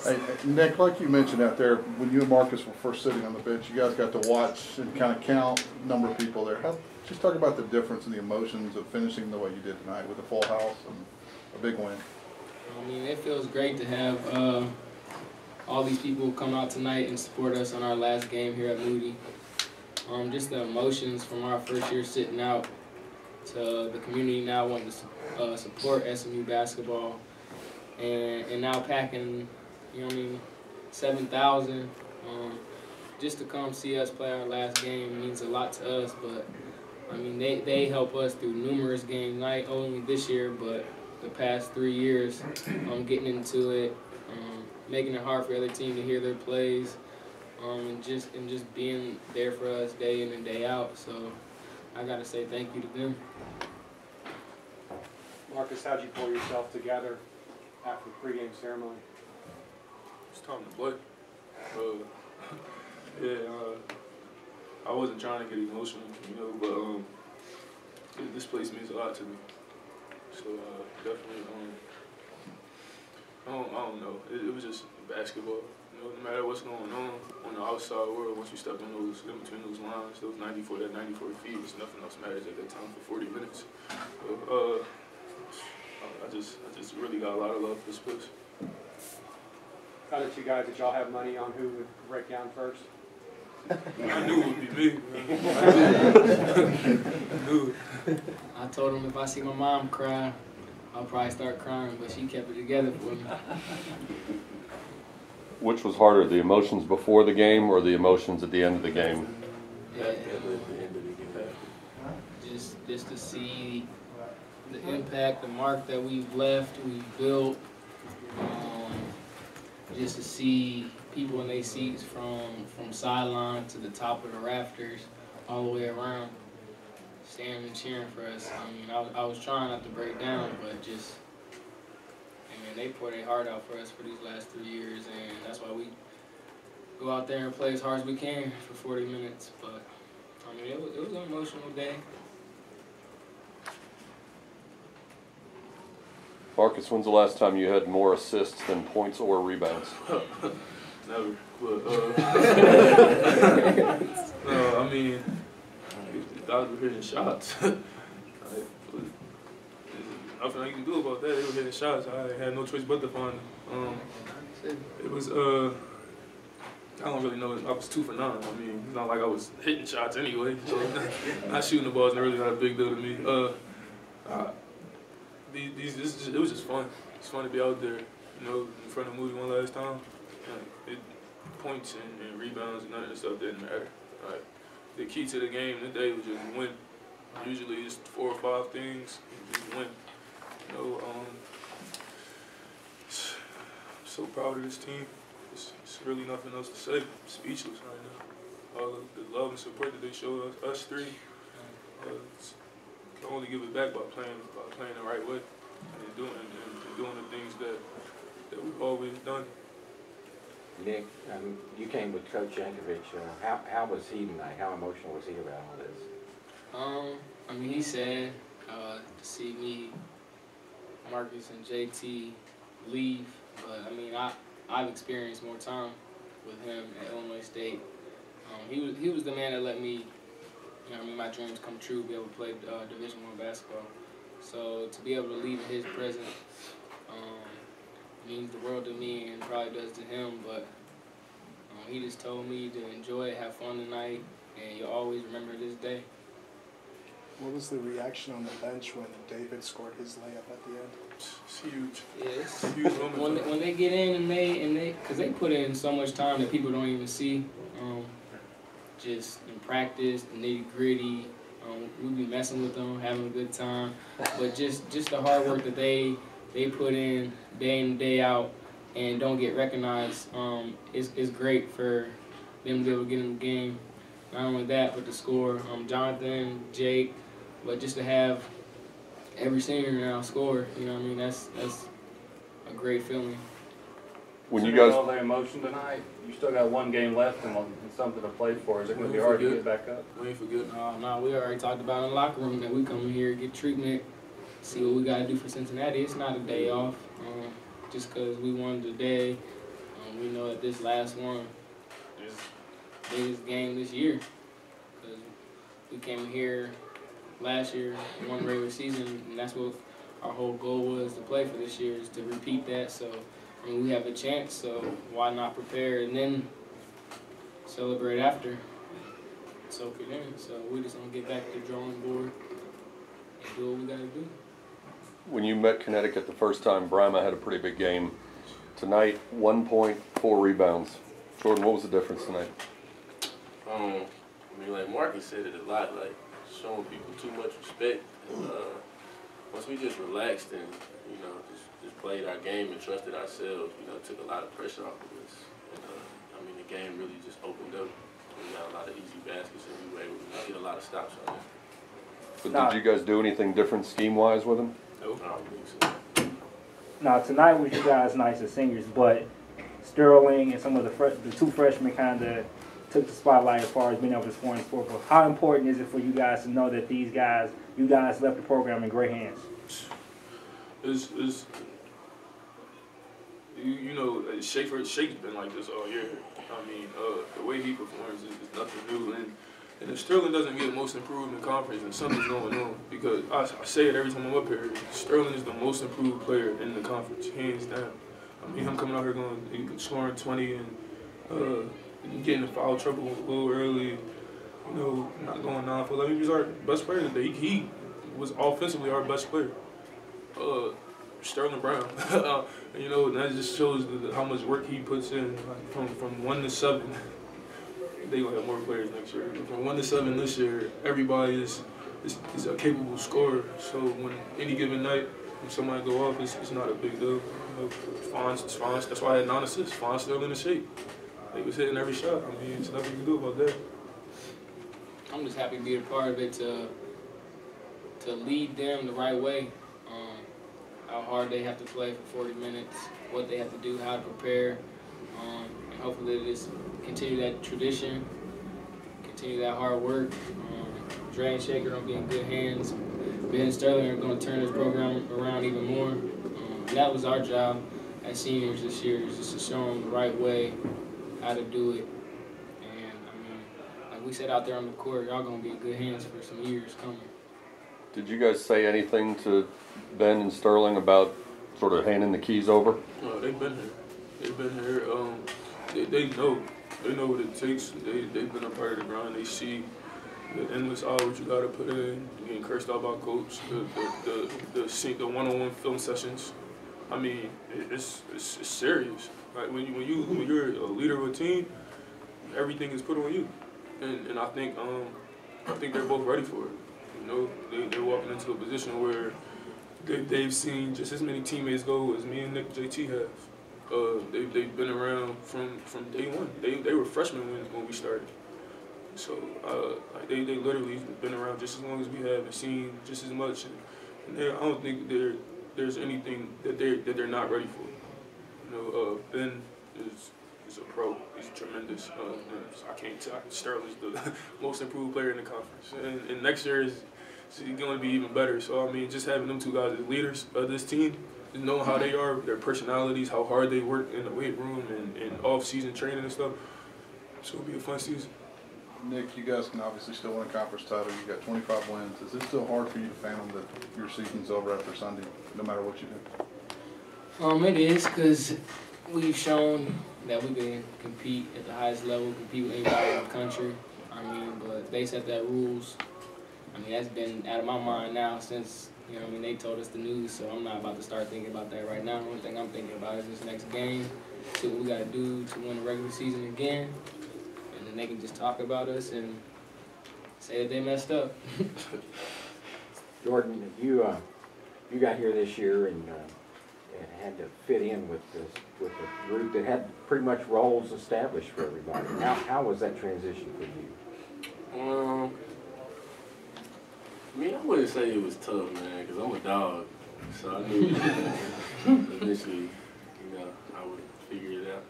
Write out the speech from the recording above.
Hey, Nick, like you mentioned out there, when you and Marcus were first sitting on the bench, you guys got to watch and kind of count the number of people there. Just talk about the difference in the emotions of finishing the way you did tonight with a full house and a big win. I mean, it feels great to have all these people come out tonight and support us on our last game here at Moody. Just the emotions from our first year sitting out to the community now wanting to support SMU basketball, and now packing, 7,000 just to come see us play our last game means a lot to us. But I mean, they help us through numerous games, not only this year but the past 3 years. Getting into it, making it hard for the other team to hear their plays, and just being there for us day in and day out. So I gotta say thank you to them. Marcus, how'd you pull yourself together after the pregame ceremony? It's time to play. I wasn't trying to get emotional, but this place means a lot to me. So definitely, I don't know. It was just basketball. No matter what's going on the outside world, once you step in between those lines, those 94 feet, it's nothing else matters at that time for 40 minutes. So, I just really got a lot of love for this place. How did y'all have money on who would break down first? I knew it would be me. I knew it. I told him if I see my mom cry, I'll probably start crying, but she kept it together for me. Which was harder, the emotions before the game or the emotions at the end of the game? Yeah. Just to see the impact, the mark that we've left, we've built. Just to see people in their seats from sideline to the top of the rafters, all the way around, standing and cheering for us. I mean, I was trying not to break down, but just, they pour their heart out for us for these last 3 years, and that's why we go out there and play as hard as we can for 40 minutes. But I mean, it was an emotional day. Marcus, when's the last time you had more assists than points or rebounds? Never. But, no, I mean, guys were hitting shots. Nothing I can do about that. They were hitting shots. I had no choice but to find them. It was, I don't really know. I was 2 for 9. I mean, it's not like I was hitting shots anyway. So not shooting the balls is really not a big deal to me. It was just fun. It's fun to be out there, in front of Moody one last time. Points and rebounds and none of that stuff didn't matter. The key to the game today was just win. Usually it's 4 or 5 things, just win. I'm so proud of this team. It's really nothing else to say. I'm speechless right now. All of the love and support that they showed us 3. Can only give it back by playing the right way and doing the things that we've always done. Nick, you came with Coach Yankovic. How was he tonight? How emotional was he about all this? I mean, he said to see me, Marcus, and JT leave, but I mean, I've experienced more time with him at Illinois State. He was the man that let me, my dreams come true, be able to play Division I basketball. So to be able to leave in his presence means the world to me, and probably does to him. But he just told me to enjoy it, have fun tonight, and you'll always remember this day. What was the reaction on the bench when David scored his layup at the end? It's huge. Yeah, it's huge when they get in because they put in so much time that people don't even see. Just in practice, the nitty-gritty. We be messing with them, having a good time, but just the hard work that they put in day out and don't get recognized is great for them to be able to get in the game. Not only that, but to score. Jonathan, Jake, but just to have every senior now score, that's a great feeling. When you guys all the emotion tonight, you still got 1 game left and something to play for. Is it going to be hard to get back up? We ain't forget. No, we already talked about in the locker room that we come in here, get treatment, see what we got to do for Cincinnati. It's not a day off, just because we won today. We know that this last one is the biggest game this year because we came here last year, won regular season, and that's what our whole goal was to play for this year, is to repeat that. So, I mean, we have a chance, so why not prepare and then celebrate after? Soak it in. So we just gonna get back to the drawing board and do what we gotta do. When you met Connecticut the first time, Brima had a pretty big game. Tonight, 1 point, 4 rebounds. Jordan, what was the difference tonight? I mean, like Marcus said it a lot, like showing people too much respect. And, once we just relaxed and, you know, just played our game and trusted ourselves, you know, it took a lot of pressure off of us. And, I mean, the game really just opened up. We got a lot of easy baskets and we were able to get a lot of stops on it. But did you guys do anything different scheme-wise with them? Nope. I don't think so. Now, tonight was you guys nice as seniors, but Sterling and some of the two freshmen kind of took the spotlight as far as being able to score and score. But how important is it for you guys to know that you guys left the program in great hands? You know, Shake's been like this all year. I mean, the way he performs is nothing new. And if Sterling doesn't get most improved in conference, then something's going on. Because I say it every time I'm up here, Sterling is the most improved player in the conference, hands down. I mean, him coming out here scoring 20 and getting in foul trouble a little early, you know, not going 9 for 11. He was our best player today. He was offensively our best player. Sterling Brown. You know, that just shows how much work he puts in, like from 1 to 7. They gonna have more players next year. From 1 to 7 this year, everybody is a capable scorer. So when any given night, when somebody go off, it's not a big deal. You know, Fonz, that's why I had 9 assists. Fonz still in the shape. They was hitting every shot. I mean, there's nothing you can do about that. I'm just happy to be a part of it, to lead them the right way. How hard they have to play for 40 minutes, what they have to do, how to prepare, and hopefully they just continue that tradition, continue that hard work. Dre and Shaker are going to be in good hands. Ben and Sterling are going to turn this program around even more. And that was our job as seniors this year, is just to show them the right way, how to do it. And, I mean, like we said out there on the court, y'all going to be in good hands for some years coming. Did you guys say anything to Ben and Sterling about sort of handing the keys over? They've been here. They've been here. They know. They know what it takes. They've been a part of the grind. They see the endless hours you got to put in, getting cursed out by coach, the one-on-one film sessions. I mean, it's serious. Like when you're a leader of a team, everything is put on you, and I think they're both ready for it. You know, they're walking into a position where they've seen just as many teammates go as me and Nick JT have. They've been around from day one. They were freshmen when we started. So like they literally been around just as long as we have and seen just as much. And I don't think there's anything that they're not ready for. You know, Ben is a pro. He's tremendous. I can't tell. Sterling's the most improved player in the conference, and next year is going to be even better. So I mean, just having them two guys as leaders of this team, knowing how they are, their personalities, how hard they work in the weight room and off-season training and stuff. So it'll be a fun season. Nick, you guys can obviously still win a conference title. You got 25 wins. Is it still hard for you to fathom that your season's over after Sunday, no matter what you do? It is, because we've shown that we can compete at the highest level, compete with anybody in the country. I mean, but they set that rules. I mean, that's been out of my mind now since, you know, I mean, they told us the news, so I'm not about to start thinking about that right now. The only thing I'm thinking about is this next game, see what we got to do to win the regular season again, and then they can just talk about us and say that they messed up. Jordan, you got here this year and had to fit in with a group that had pretty much roles established for everybody. How was that transition for you? I mean, I wouldn't say it was tough, man, because I'm a dog. So I knew eventually, you know, I would figure it out.